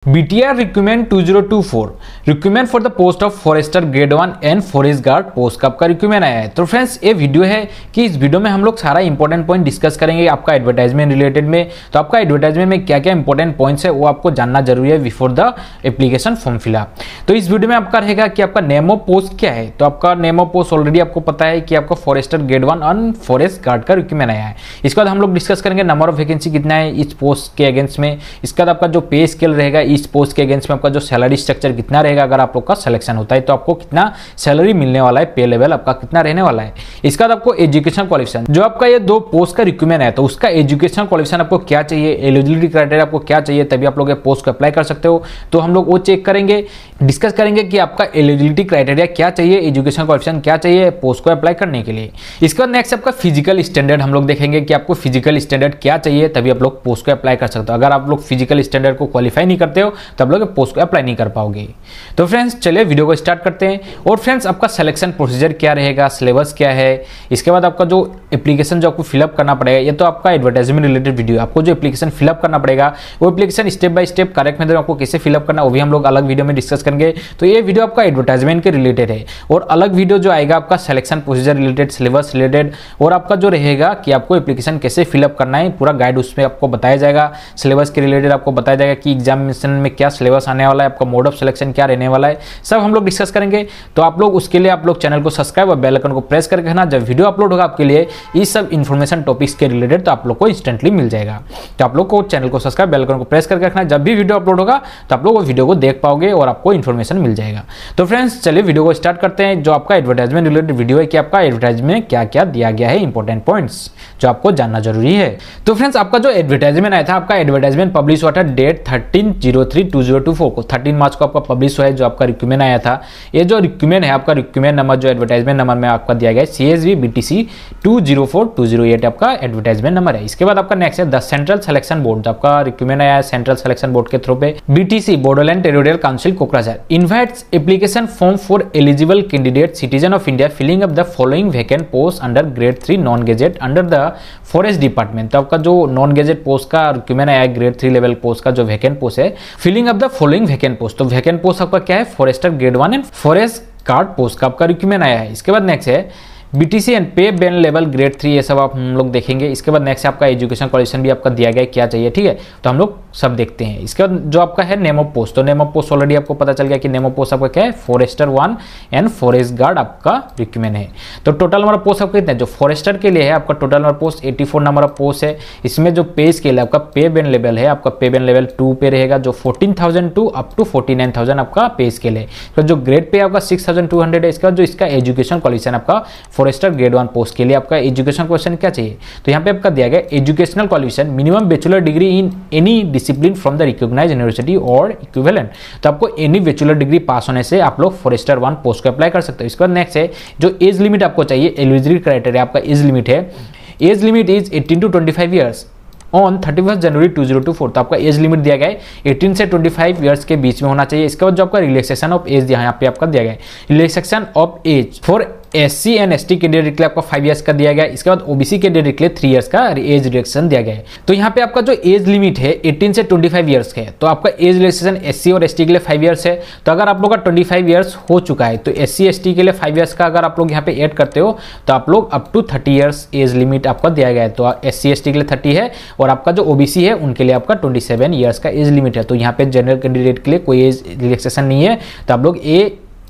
BTR recruitment 2024 recruitment for the post of forester grade 1 and forest guard post का आपका recruitment आया है। तो फ्रेंड्स ये वीडियो है कि इस वीडियो में हम लोग सारा इंपॉर्टेंट पॉइंट डिस्कस करेंगे आपका एडवर्टाइजमेंट रिलेटेड में। तो आपका एडवर्टाइजमेंट में क्या क्या इंपॉर्टेंट पॉइंट्स है वो आपको जानना जरूरी है before the application form fill up. तो इस वीडियो में आपका रहेगा कि आपका नेम ऑफ पोस्ट क्या है। तो आपका नेम ऑफ पोस्ट ऑलरेडी आपको पता है कि आपका forester grade 1 and forest guard का रिक्रूटमेंट आया है। इसके बाद हम लोग डिस्कस करेंगे नंबर ऑफ वैकेंसी कितना है इस पोस्ट के अगेंस्ट में। इसके बाद आपका जो पे स्केल रहेगा इस पोस्ट के अगेंस्ट में आपका जो सैलरी स्ट्रक्चर कितना रहेगा, अगर आप लोग का सिलेक्शन होता है तो आपको कितना सैलरी मिलने वाला है, पे लेवल आपका कितना रहने वाला है। इसके बाद आपको एजुकेशन क्वालिफिकेशन, जो आपका ये दो पोस्ट का रिक्रूटमेंट है तो उसका एजुकेशन क्वालिफिकेशन आपको क्या चाहिए, एलिजिबिलिटी क्राइटेरिया आपको क्या चाहिए, तभी आप लोग ये पोस्ट को अप्लाई कर सकते हो। तो हम लोग वो चेक करेंगे, डिस्कस करेंगे कि आपका एलिजिबिलिटी क्राइटेरिया क्या चाहिए, एजुकेशन क्वालिफिकेशन क्या चाहिए पोस्ट को अप्लाई करने के लिए। इसके बाद नेक्स्ट आपका फिजिकल स्टैंडर्ड हम लोग देखेंगे कि आपको फिजिकल स्टैंडर्ड क्या चाहिए, तभी आप लोग पोस्ट को अप्लाई कर सकते हो। अगर आप लोग फिजिकल स्टैंडर्ड को क्वालिफाई नहीं करते हो तो आप लोग पोस्ट को अप्लाई नहीं कर पाओगे। तो फ्रेंड्स चलिए वीडियो को स्टार्ट करते हैं। और फ्रेंड्स आपका सिलेक्शन प्रोसीजर क्या रहेगा, सिलेबस क्या है, इसके बाद आपका जो एप्लीकेशन जो आपको फिलअप करना पड़ेगा, ये तो आपका एडवर्टाइजमेंट रिलेटेड वीडियो है। आपको जो एप्लीकेशन फिलअप करना पड़ेगा वो application step by step correct method में आपको कैसे फिलअप करना वो भी हम लोग अलग वीडियो में डिस्कस करेंगे। तो ये वीडियो आपका एडवर्टाइजमेंट के रिलेटेड है। और अलग वीडियो जो आएगा आपका selection procedure related, syllabus related, और आपका जो रहेगा कि आपको एप्लीकेशन कैसे फिलअप करना है पूरा गाइड उसमें आपको बताया जाएगा। सिलेबस के रिलेटेड आपको बताया जाएगा कि एग्जामिनेशन में क्या सिलेबस आने वाला है, आपका मोड ऑफ सिलेक्शन क्या रहने वाला है, सब हम लोग डिस्कस करेंगे। तो आप लोग उसके लिए आप लोग चैनल को सब्सक्राइब और बेल आइकन को प्रेस करके रखना, जब वीडियो अपलोड होगा आपके लिए इस सब इन्फॉर्मेशन टॉपिक्स के रिलेटेड तो आप लोग को इंस्टेंटली मिल जाएगा। तो आप लोग को चैनल को सब्सक्राइब बेल आइकन को प्रेस करके रखना, जब भी वीडियो अपलोड होगा तो आप लोग वो वीडियो को देख पाओगे और आपको इन्फॉर्मेशन मिल जाएगा। तो फ्रेंड्स चलिए वीडियो को स्टार्ट करते हैं। जो आपका एडवर्टाइजमेंट रिलेटेड वीडियो है कि आपका एडवर्टाइजमेंट में क्या क्या दिया गया है, इंपॉर्टेंट पॉइंट्स जो आपको जानना जरूरी है। तो फ्रेंड्स आपका जो एडवर्टाइजमेंट आया था, आपका एडवर्टाइजमेंट पब्लिश हुआ था डेट 13/03/2024 को, 13 मार्च को आपका पब्लिश हुआ है जो आपका रिक्रूटमेंट आया था। ये जो रिक्रूटमेंट है आपका रिक्रूटमेंट नंबर जो एडवर्टाइजमेंट नंबर में आपका दिया गया है CSV BTC 204208 आपका एडवर्टाइजमेंट नंबर है। इसके बाद आपका नेक्स्ट है द सेंट्रल सिलेक्शन बोर्ड, आपका रिक्रूटमेंट आया है सेंट्रल सिलेक्शन बोर्ड के थ्रू पे। BTC Bodoland territorial council Kokrajhar invites application form for eligible candidate citizen of India filling up the following vacant post under grade 3 non gazette under the forest department. तो आपका जो non gazette post का recruitment आया है grade 3 level post का जो vacant post है, filling up the following vacant post. तो वैकेंट पोस्ट आपका क्या है, forester grade 1 and forest guard post का आपका रिक्रूटमेंट आया है। इसके बाद नेक्स्ट है BTC एंड पे बैन लेवल ग्रेड 3, ये सब आप हम लोग देखेंगे। इसके बाद नेक्स्ट आपका एजुकेशन क्वालिफिकेशन भी आपका दिया गया है क्या चाहिए, ठीक है, तो हम लोग सब देखते हैं। इसके बाद जो आपका है नेम ऑफ पोस्ट, तो नेम ऑफ पोस्ट ऑलरेडी आपको पता चल गया कि नेम ऑफ पोस्ट आपका क्या है, फॉरेस्टर 1 एंड फॉरेस्ट गार्ड आपका रिक्रूटमेंट है। तो टोटल नंबर ऑफ पोस्ट आपका कितना है, जो फॉरेस्टर के लिए है आपका total number post 84 number of post है। इसमें जो पे स्केल है आपका पे बैन लेवल है, आपका पे बैन लेवल 2 पे रहेगा, जो 14,002 अप टू 49,000 आपका पे स्केल है। तो जो ग्रेड पे आपका 6,200 है। इसके बाद जो इसका एजुकेशन क्वालिफिकेशन आपका फॉरेस्टर ग्रेड 1 पोस्ट के लिए आपका एजुकेशन क्वेश्चन क्या चाहिए, तो यहाँ पे आपका दिया गया educational qualification minimum bachelor degree in any discipline from the recognised university और इक्विवेलेंट। तो आपको एनी बैचलर डिग्री पास होने से आप लोग फॉरेस्टर 1 पोस्ट को अप्लाई कर सकते हो। इसके बाद नेक्स्ट है जो एज लिमिट आपको चाहिए, एलिजिबिलिटी क्राइटेरिया आपका एज लिमिट है, age limit is 18 to 25 years on 31 जनवरी 2024। तो आपका एज लिमिट दिया गया है 18 से 25 ईयर्स के बीच में होना चाहिए। इसके बाद जो आपका रिलैक्सेशन ऑफ एज यहाँ पे आपका दिया गया है, relaxation of age for SC and ST candidate के लिए आपका 5 ईयर्स का दिया गया है। इसके बाद OBC कैंडिडेट के लिए 3 ईयर्स का एज रिलैक्सेशन दिया गया है। तो यहाँ पे आपका जो एज लिमिट है 18 से 25 ईयर्स का है, तो आपका एज रिलैक्सेशन SC और ST के लिए 5 ईयर्स है। तो अगर आप लोग का 25 ईयर्स हो चुका है तो SC ST के लिए 5 ईयर्स का अगर आप लोग यहाँ पे ऐड करते हो तो आप लोग up to 30 years age limit आपका दिया गया है। तो SC ST के लिए 30 है और आपका जो OBC है उनके लिए आपका 27 ईयर्स का एज लिमिट है। तो यहाँ पे जनरल कैंडिडेट के लिए कोई एज रिलैक्सेशन नहीं है, तो आप लोग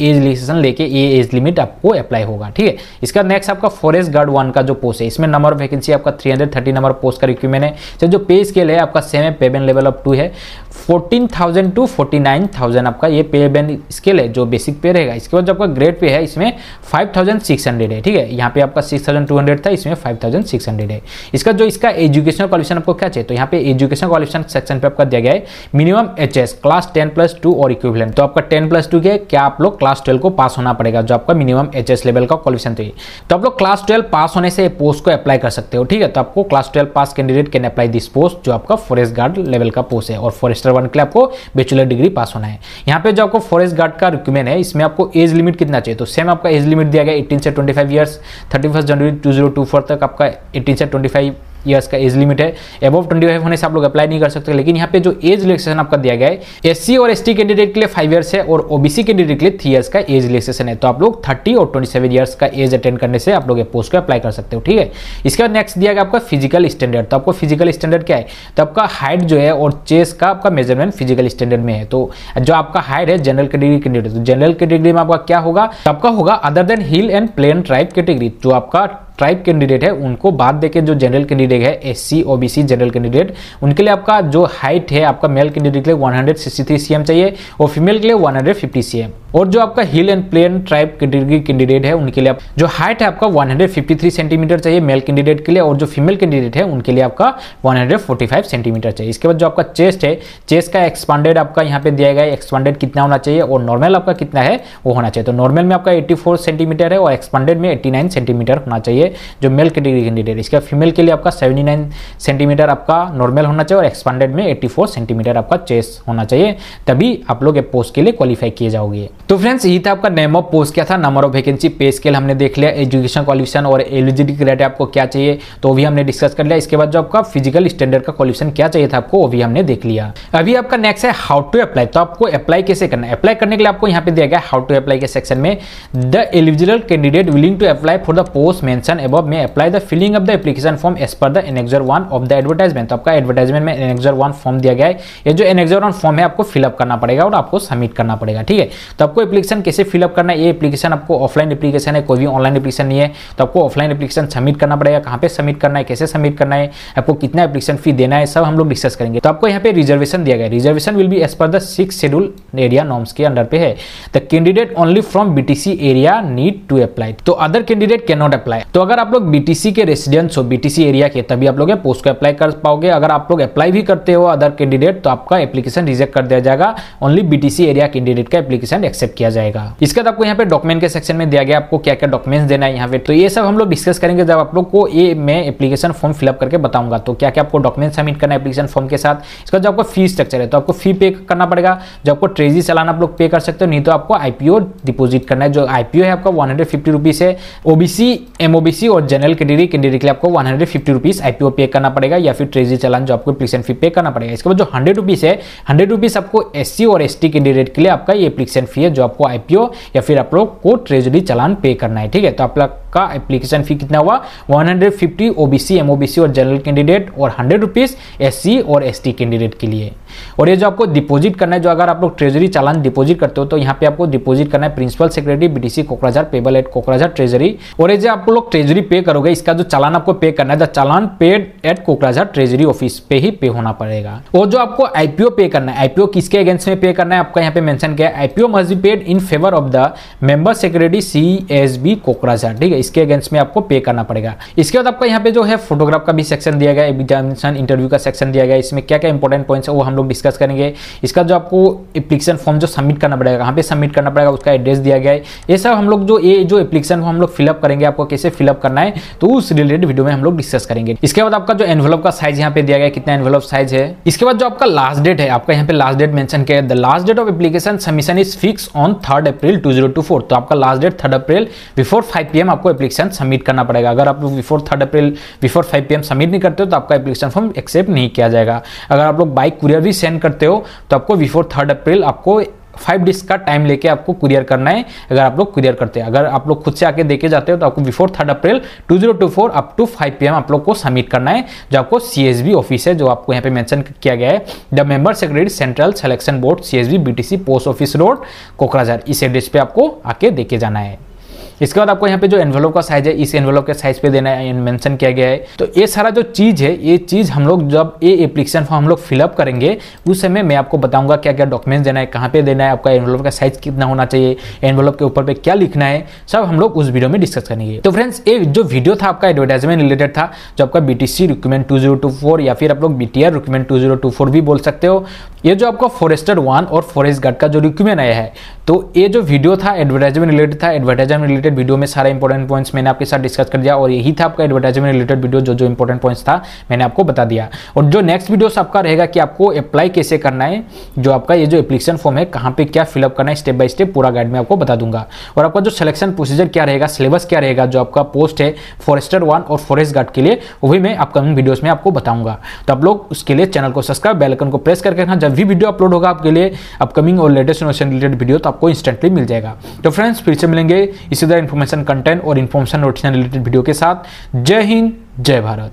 एज रिलैक्सेशन लेके ये एज लिमिट आपको अप्लाई होगा, ठीक है। इसका नेक्स्ट आपका फॉरेस्ट गार्ड 1 का जो पोस्ट है, इसमें नंबर ऑफ वैकेंसी आपका 330 नंबर पोस्ट का रिक्रूटमेंट है। तो जो पे स्केल है आपका सेम है, पे बैन लेवल ऑफ 2 है, 14,000 to 49,000 आपका ये पे बैन स्केल है जो बेसिक पे रहेगा। इसके बाद जो आपका ग्रेड पे है इसमें 5,600 है, ठीक है, यहाँ पे आपका 6,200 था, इसमें 5,600 है। इसका जो इसका एजुकेशनल क्वालिफिकेशन आपको क्या चाहिए, तो यहाँ पे एजुकेशन क्वालिफिकेशन सेक्शन पे आपका दिया गया है मिनिमम HS क्लास 10+2 और इक्विवेलेंट। तो आपका 10+2 के क्या आप लोग क्लास 12 को पास होना पड़ेगा, जो आपका मिनिमम HS लेवल का क्वालिफिकेशन चाहिए। तो आप लोग क्लास 12 पास होने से पोस्ट को अप्लाई कर सकते हो, ठीक है। तो आपको class 12 pass candidate can apply this post जो आपका फॉरेस्ट गार्ड लेवल का पोस्ट है। और फॉरेस्टर 1 के लिए आपको बैचलर डिग्री पास होना है। यहाँ पे जो आपको फॉरेस्ट गार्ड का रिक्रूटमेंट है इसमें आपको एज लिमिट कितना चाहिए, तो सेम आपका एज लिमिट दिया गया 18 से 25 ईयर्स, 31 जनवरी 2024 तक आपका 18 से 25 ईयर्स का एज लिमिट है। अबव 25 होने से आप लोग अप्लाई नहीं कर सकते। लेकिन यहाँ पे जो एज रिलैक्सेशन आपका दिया गया है, एससी और एसटी कैंडिडेट के लिए 5 ईयर्स है और ओबीसी कैंडिडेट के लिए 3 ईयर्स का एज रिलैक्सेशन है। तो आप लोग 30 और 27 ईयर्स का एज अटेंड करने से आप लोग ये पोस्ट को अप्लाई कर सकते हो, ठीक है। इसके बाद नेक्स्ट दिया गया आपका फिजिकल स्टैंडर्ड। तो आपको फिजिकल स्टैंडर्ड क्या है, तो आपका हाइट जो है और चेस्ट का आपका मेजरमेंट फिजिकल स्टैंडर्ड में है। तो जो आपका हाइट है जनरल कैटेगरी कैंडिडेट, तो जनरल कैटेगरी में आपका क्या होगा, तो आपका होगा other than hill and plain tribe category. जो आपका ट्राइब कैंडिडेट है उनको बाद देके जो जनरल कैंडिडेट है एससी ओबीसी जनरल कैंडिडेट, उनके लिए आपका जो हाइट है आपका मेल कैंडिडेट के लिए 163 cm चाहिए और फीमेल के लिए 150 cm। और जो आपका hill and plain tribe category candidate है उनके लिए जो हाइट है आपका 153 सेंटीमीटर चाहिए मेल कैंडिडेट के लिए, और जो फीमेल कैंडिडेट है उनके लिए आपका 145 सेंटीमीटर चाहिए। इसके बाद जो आपका चेस्ट है, चेस्ट का एक्सपांडेड आपका यहाँ पे दिया गया है, एक्सपांडेड कितना होना चाहिए और नॉर्मल आपका कितना है वो होना चाहिए। तो नॉर्मल में आपका 84 सेंटीमीटर है और एक्सपांडेड में 89 सेंटीमीटर होना चाहिए जो मेल कैटेगरी कैंडिडेट। इसके फीमेल के लिए आपका 79 सेंटीमीटर आपका नॉर्मल होना चाहिए और एक्सपांडेड में 84 सेंटीमीटर आपका चेस्ट होना चाहिए, तभी आप लोग ये पोस्ट के लिए क्वालिफाई किए जाओगे। तो फ्रेंड्स ये था आपका नेम ऑफ पोस्ट क्या था, नंबर ऑफ वैकेंसी, पे स्केल हमने देख लिया, एजुकेशन क्वालिफिकेशन और एलिजिबिलिटी क्राइटेरिया आपको क्या चाहिए तो भी हमने डिस्कस कर लिया। इसके बाद जो आपका फिजिकल स्टैंडर्ड का क्वालिफिकेशन क्या चाहिए था आपको वो भी हमने देख लिया। अभी आपका नेक्स्ट है हाउ टू अप्लाई। तो आपको अप्लाई कैसे करना है, अप्लाई करने के लिए आपको यहाँ पे दिया गया हाउ टू अप्लाई के सेक्शन में, the eligible candidate willing to apply for the post mention above में apply the filling of the application form as per the annexure 1 of the advertisement. तो आपका एडवर्टाइजमेंट में एनेक्सर 1 फॉर्म दिया गया है, ये जो एनेक्सर 1 फॉर्म है आपको फिलअप करना पड़ेगा और आपको सबमिट करना पड़ेगा, ठीक है। तो आपको एप्लीकेशन कैसे फिलअप करना है, ये एप्लीकेशन आपको ऑफलाइन एप्लीकेशन है, कोई भी ऑनलाइन एप्लीकेशन नहीं है। तो आपको ऑफलाइन एप्लीकेशन सबमिट करना पड़ेगा, कहाँ पे सबमिट करना है, कैसे सबमिट करना है, आपको कितना एप्लीकेशन फी देना है, सब हम लोग डिस्कस करेंगे। तो आपको यहाँ पे रिजर्वेशन दिया गया है, reservation will be as per the 6 schedule area norms के अंडर पे है। The candidate only from BTC area need to apply, तो other candidate can not apply. तो अगर आप लोग बीटीसी के रेसिडेंट्स हो, बीटीसी एरिया के, तभी आप लोग पोस्ट को अप्लाई कर पाओगे। अगर आप लोग अप्लाई भी करते हो अदर कैंडिडेट तो आपका एप्लीकेशन रिजेक्ट कर दिया जाएगा, ओनली बीटीसी एरिया कैंडिडेट का एप्लीकेशन एक्सेप्ट किया जाएगा। इसके बाद आपको यहाँ पे डॉक्यूमेंट के सेक्शन में दिया गया आपको क्या क्या डॉक्यूमेंट्स देना है यहाँ पे, तो ये सब हम लोग डिस्कस करेंगे जब आप लोग को ये मैं एप्लीकेशन फॉर्म फिलअप करके बताऊंगा तो क्या क्या आपको डॉक्यूमेंट सबमिट करना है एप्लीकेशन फॉर्म के साथ। इसका जो आपको फी स्ट्रक्चर है, तो आपको फी पे करना पड़ेगा, जो आपको ट्रेजरी चालान आप लोग पे कर सकते हो, नहीं तो आपको आईपीओ डिपोजिट करना है। जो आईपीओ है आपका 150 रुपीज है, ओबीसी एमओबीसी और जनरल कैटेगरी कैंडिडेट के लिए आपको 150 रुपीज आईपीओ पे करना पड़ेगा या फिर ट्रेजरी चालान जो आपको एप्लीकेशन फी पे करना पड़ेगा। इसके बाद जो 100 रुपीज है, 100 रुपीज आपको एससी और एसटी कैंडिडेट के लिए आपका ये एप्लीकेशन फी है जो आपको आईपीओ या फिर आप लोग को ट्रेजरी चालान पे करना है, ठीक है। तो आप लोग का एप्लीकेशन फी कितना हुआ 150 ओबीसी एमओबीसी और जनरल कैंडिडेट और 100 रुपीज एससी और एसटी कैंडिडेट के लिए। और ये जो आपको डिपॉजिट करना है, जो अगर आप लोग ट्रेजरी चालान डिपॉजिट करते हो तो यहाँ पे आपको डिपॉजिट करना है principal secretary BTC Kokrajhar payable at Kokrajhar treasury. और ये जो आप लोग ट्रेजरी पे करोगे इसका जो चालान आपको पे करना है, the challan paid at Kokrajhar treasury office पे ही पे होना पड़ेगा। और जो आपको आईपीओ पे करना है, आईपीओ किसके अगेंस्ट में पे करना है आपका यहाँ पे मेंशन किया है, IPO must be paid in favour of the member secretary CSB Kokrajhar, ठीक है, इसके अगेंस्ट में आपको पे करना पड़ेगा। इसके बाद आपका यहाँ पे जो है फोटोग्राफ का भी सेक्शन दिया गया है, एग्जामिनेशन इंटरव्यू का सेक्शन दिया गया है, इसमें क्या क्या इंपॉर्टेंट पॉइंट्स है वो हम लोग डिस्कस करेंगे। इसका जो आपको एप्लीकेशन फॉर्म जो सबमिट करना पड़ेगा, कहाँ पे सबमिट करना पड़ेगा, उसका एड्रेस दिया गया है, ये सब हम लोग जो एप्लीकेशन हम लोग फिलअप करेंगे, आपको कैसे फिलअप करना है तो उस रिलेटेड वीडियो में हम लोग डिस्कस करेंगे। इसके बाद आपका जो एनवेलप का साइज यहाँ पे दिया गया है, कितना एनवेलप साइज है। इसके बाद जो आपका लास्ट डेट है, आपका यहाँ पे लास्ट डेट मेंशन किया है, the last date of application submission is fix on 3 April 2024। तो आपका last date 3 April before 5 PM आपको एप्लीकेशन सबमिट करना पड़ेगा। अगर आप लोग before 3 April before 5 PM submit नहीं करते हो तो आपका एप्लीकेशन फॉर्म एक्सेप्ट नहीं किया जाएगा। अगर आप लोग बाइक कुरियर भी सेंड करते हो तो आपको बिफोर 3 अप्रैल आपको 5 डेज का टाइम लेके आपको कुरियर करना है। अगर आप लोग कुरियर करते हैं, अगर आप लोग खुद से आके देके जाते हो तो आपको before 3 April 2024 up to 5 PM आप लोग को सबमिट करना है, जो आपको सीएसबी ऑफिस है जो आपको यहाँ पे मेंशन किया गया है, the member secretary central selection board CSB BTC post office road Kokrajhar, इस एड्रेस पे आपको आके देके जाना है। इसके बाद आपको यहाँ पे जो एनवेलप का साइज है, इस एनवेलप के साइज पे देना है, मेंशन किया गया है। तो ये सारा जो चीज है, ये चीज हम लोग जब ये एप्लीकेशन फॉर्म हम लोग फिलअप करेंगे उस समय मैं आपको बताऊंगा क्या क्या डॉक्यूमेंट्स देना है, कहाँ पे देना है, आपका एनवेलप का साइज कितना होना चाहिए, एनवेलप के ऊपर पे क्या लिखना है, सब हम लोग उस वीडियो में डिस्कस करेंगे। तो फ्रेंड्स ये जो वीडियो था आपका एडवर्टाइजमेंट रिलेटेड था, जो आपका बीटीसी रिक्रूटमेंट 2024 या फिर आप लोग बीटीआर रिक्रूटमेंट 2024 भी बोल सकते हो। ये जो आपका फॉरेस्टर 1 और फॉरेस्ट गार्ड का जो रिक्रूटमेंट आया है, तो ये जो वीडियो था एडवर्टाइजमेंट रिलेटेड था। एडवर्टाइजमेंट रिलेटेड रिलेटेड वीडियो में सारे इंपॉर्टेंट पॉइंट्स मैंने आपके साथ डिस्कस कर दिया और यही था आपका एडवर्टाइजमेंट रिलेटेड वीडियो। जो इंपॉर्टेंट पॉइंट्स था मैंने आपको बता दिया। और जो नेक्स्ट वीडियो आपका रहेगा कि आपको अप्लाई कैसे करना है, जो आपका ये जो एप्लीकेशन फॉर्म है कहाँ पे क्या फिलअप करना है, स्टेप बाय स्टेप पूरा गाइड में आपको बता दूंगा। और आपका जो सिलेक्शन प्रोसीजर क्या रहेगा, सिलेबस क्या रहेगा, जो आपका पोस्ट है फॉरेस्टर 1 और फॉरेस्ट गार्ड के लिए, वो भी मैं अपकमिंग वीडियोस में आपको बताऊंगा। तो आप लोग उसके लिए चैनल को सब्सक्राइब, बेल आइकन को प्रेस करके रखना। जब भी वीडियो अपलोड होगा आपके लिए अपकमिंग और लेटेस्ट इनोवेशन रिलेटेड वीडियो, तो आपको इंस्टेंटली मिल जाएगा। तो फ्रेंड्स फिर से मिलेंगे इसी तरह इन्फॉर्मेशन कंटेंट और इन्फॉर्मेशन नोटिफिकेशन रिलेटेड वीडियो के साथ। जय हिंद, जय भारत।